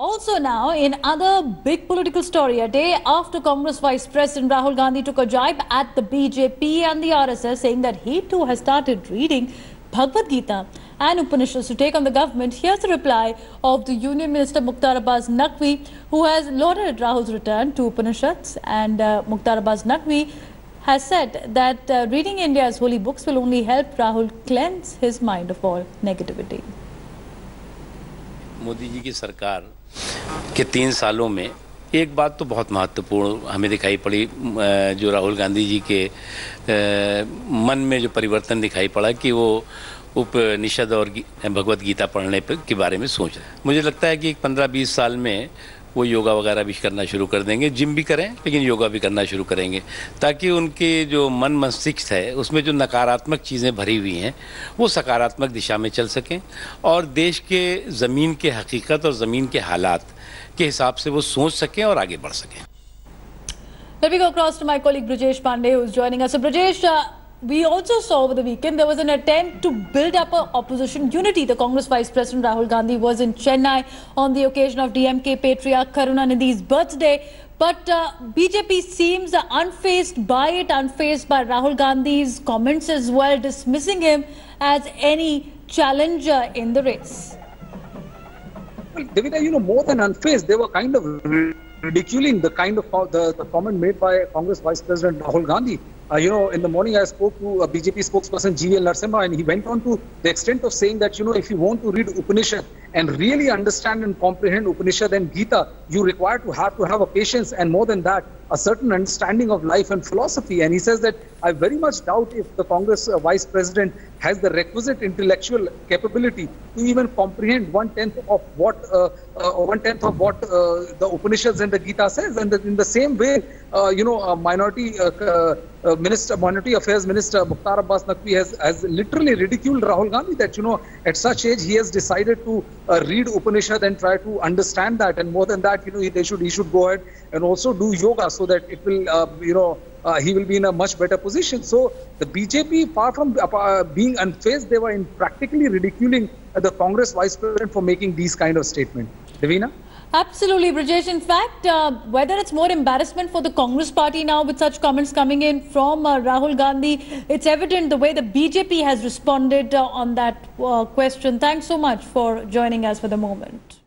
Also now, in other big political story, a day after Congress Vice President Rahul Gandhi took a jibe at the BJP and the RSS, saying that he too has started reading Bhagavad Gita and Upanishads to take on the government. Here's the reply of the Union Minister Mukhtar Abbas Naqvi, who has lauded Rahul's return to Upanishads. And Mukhtar Abbas Naqvi has said that reading India's holy books will only help Rahul cleanse his mind of all negativity. Modi ji की सरकार के 3 सालों में एक बात तो बहुत महत्वपूर्ण हमें दिखाई पड़ी, जो राहुल गांधी जी के मन में जो परिवर्तन दिखाई पड़ा कि वो उपनिषद और भगवत गीता पढ़ने के बारे में सोच रहे हैं। मुझे लगता है कि 15-20 साल में वो योगा वगैरह भी करना शुरू कर देंगे, जिम भी करें लेकिन योगा भी करना शुरू करेंगे, ताकि उनके जो मन मस्तिष्क है उसमें जो नकारात्मक चीज़ें भरी हुई हैं वो सकारात्मक दिशा में चल सकें और देश के ज़मीन के हकीकत और ज़मीन के हालात के हिसाब से वो सोच सकें और आगे बढ़ सकें। Let me go across to my colleague Brajesh Pandey, who is joining us. So Brajesh, we also saw over the weekend there was an attempt to build up a opposition unity. The Congress Vice President Rahul Gandhi was in Chennai on the occasion of DMK patriarch Karunanidhi's birthday. But BJP seems unfazed by it, unfazed by Rahul Gandhi's comments as well, dismissing him as any challenger in the race. Well, Devina, more than unfazed, they were kind of ridiculing the kind of the comment made by Congress Vice President Rahul Gandhi. In the morning I spoke to a BJP spokesperson, GVL Narasimha, and he went on to the extent of saying that, if you want to read Upanishad and really understand and comprehend Upanishad and Gita, you require to have a patience, and more than that, a certain understanding of life and philosophy. And he says that I very much doubt if the Congress Vice President has the requisite intellectual capability to even comprehend one-tenth of what the Upanishads and the Gita says. And in the same way, Minority Affairs Minister Mukhtar Abbas Naqvi has literally ridiculed Rahul Gandhi that, at such age he has decided to read Upanishad and try to understand that. And more than that, he should go ahead and also do yoga so that it will, he will be in a much better position. So the BJP, far from being unfazed, they were practically ridiculing the Congress Vice President for making these kind of statements. Devina? Absolutely, Brajesh. In fact, whether it's more embarrassment for the Congress party now with such comments coming in from Rahul Gandhi, it's evident the way the BJP has responded on that question. Thanks so much for joining us for the moment.